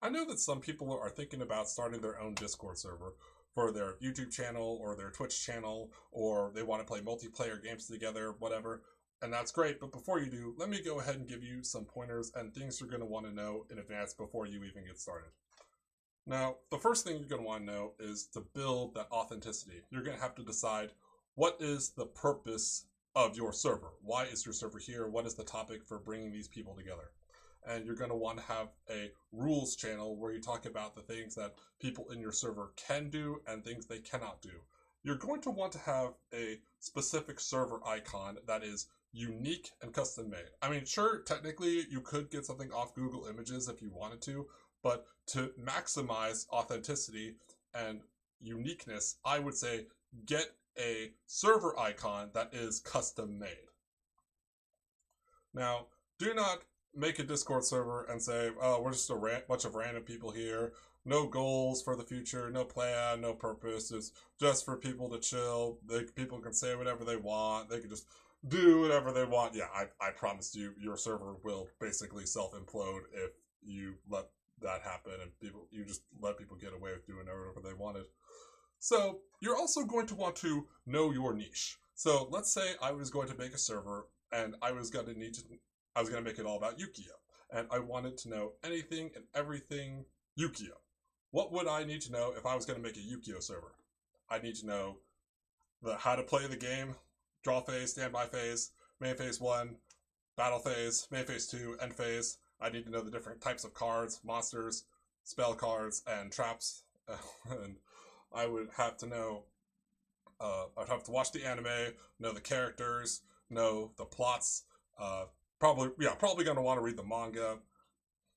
I know that some people are thinking about starting their own Discord server for their YouTube channel or their Twitch channel, or they want to play multiplayer games together, whatever. And that's great. But before you do, let me go ahead and give you some pointers and things you're going to want to know in advance before you even get started. Now, the first thing you're going to want to know is to build that authenticity. You're going to have to decide what is the purpose of your server. Why is your server here? What is the topic for bringing these people together? And you're going to want to have a rules channel where you talk about the things that people in your server can do and things they cannot do. You're going to want to have a specific server icon that is unique and custom made. I mean, sure, technically you could get something off Google Images if you wanted to, but to maximize authenticity and uniqueness, I would say get a server icon that is custom made. Now, do not make a Discord server and say, oh, we're just a bunch of random people here. No goals for the future, no plan, no purpose. It's just for people to chill. People can say whatever they want. They can just do whatever they want. Yeah, I promise you, your server will basically self implode if you let that happen and you just let people get away with doing whatever they wanted. So you're also going to want to know your niche. So let's say I was going to make a server and I was going to make it all about Yu-Gi-Oh! And I wanted to know anything and everything Yu-Gi-Oh! What would I need to know if I was going to make a Yu-Gi-Oh! Server? I need to know how to play the game, draw phase, standby phase, main phase 1, battle phase, main phase 2, end phase. I need to know the different types of cards, monsters, spell cards, and traps. And I would have to know, I'd have to watch the anime, know the characters, know the plots. Probably going to want to read the manga.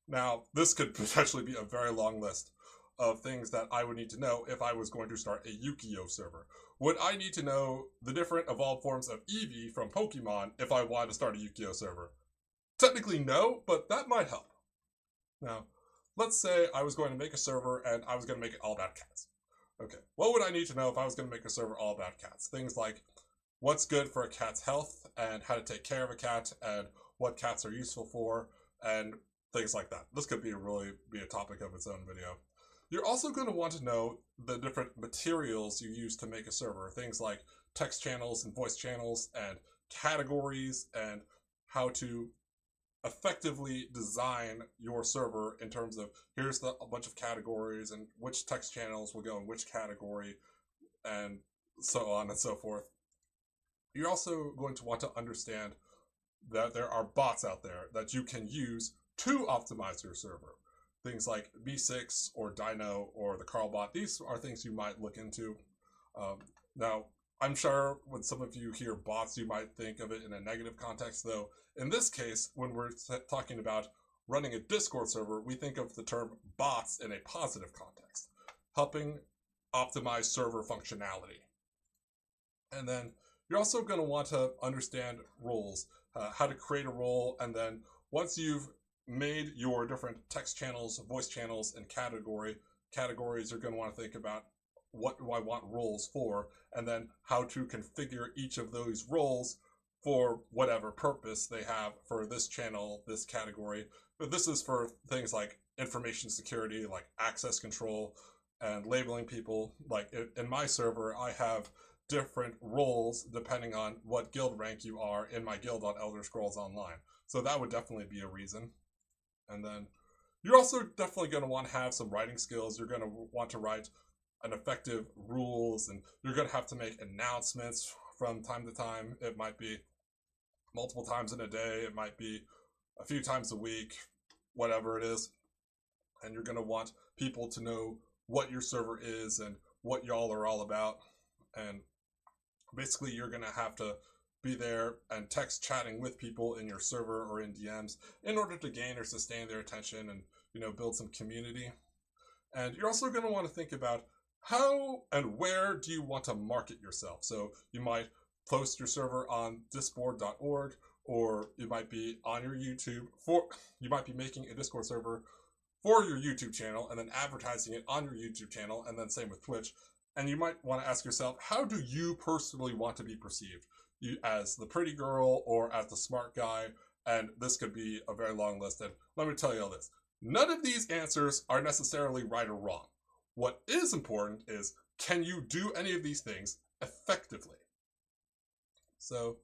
Now, this could potentially be a very long list of things that I would need to know if I was going to start a Yu-Gi-Oh server. Would I need to know the different evolved forms of Eevee from Pokemon if I wanted to start a Yu-Gi-Oh server? Technically, no, but that might help. Now, let's say I was going to make a server and I was going to make it all about cats. Okay, what would I need to know if I was going to make a server all about cats? Things like what's good for a cat's health and how to take care of a cat and what cats are useful for and things like that. This could be a topic of its own video. You're also going to want to know the different materials you use to make a server. Things like text channels and voice channels and categories and how to effectively design your server in terms of here's a bunch of categories and which text channels will go in which category and so on and so forth. You're also going to want to understand that there are bots out there that you can use to optimize your server. Things like B6 or Dino or the Carlbot. These are things you might look into. Now, I'm sure when some of you hear bots, you might think of it in a negative context, though. In this case, when we're talking about running a Discord server, we think of the term bots in a positive context, helping optimize server functionality. And then you're also going to want to understand roles, how to create a role, and then once you've made your different text channels, voice channels, and categories, you're going to want to think about what do I want roles for, and then how to configure each of those roles for whatever purpose they have for this channel, this category. But this is for things like information security, like access control, and labeling people. Like in my server, I have different roles depending on what guild rank you are in my guild on Elder Scrolls Online. So that would definitely be a reason. And then you're also definitely going to want to have some writing skills. You're going to want to write an effective rules, and you're going to have to make announcements from time to time. It might be multiple times in a day. It might be a few times a week, whatever it is. And you're going to want people to know what your server is and what y'all are all about. And basically, you're going to have to be there and text chatting with people in your server or in DMs in order to gain or sustain their attention and build some community. And you're also going to want to think about how and where do you want to market yourself. So you might post your server on discord.org, or you might be on your YouTube you might be making a Discord server for your YouTube channel and then advertising it on your YouTube channel, and then same with Twitch. And you might want to ask yourself, how do you personally want to be perceived? You as the pretty girl or as the smart guy? And this could be a very long list. And let me tell you all this. None of these answers are necessarily right or wrong. What is important is, can you do any of these things effectively? So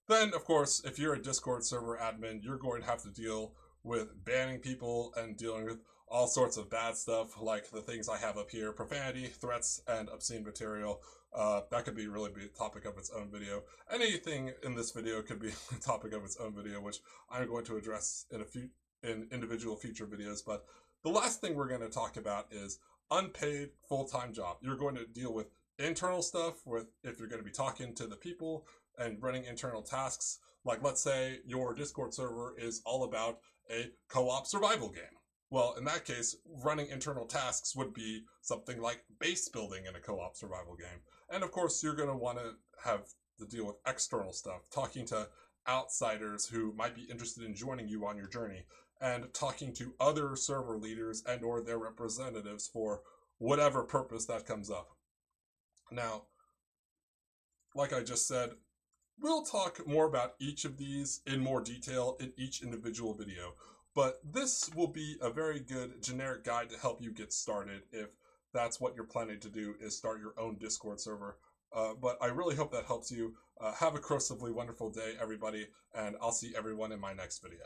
then, of course, if you're a Discord server admin, you're going to have to deal with banning people and dealing with all sorts of bad stuff, like the things I have up here: profanity, threats, and obscene material. That could be really be a topic of its own video. Anything in this video could be a topic of its own video, which I'm going to address in individual future videos. But the last thing we're going to talk about is unpaid full-time job. You're going to deal with internal stuff with if you're going to be talking to the people and running internal tasks. Like, let's say your Discord server is all about a co-op survival game. Well, in that case, running internal tasks would be something like base building in a co-op survival game. And of course, you're going to want to have to deal with external stuff, talking to outsiders who might be interested in joining you on your journey, and talking to other server leaders and or their representatives for whatever purpose that comes up. Now, like I just said, we'll talk more about each of these in more detail in each individual video, but this will be a very good generic guide to help you get started if that's what you're planning to do, is start your own Discord server. But I really hope that helps you. Have a corrosively wonderful day, everybody, and I'll see everyone in my next video.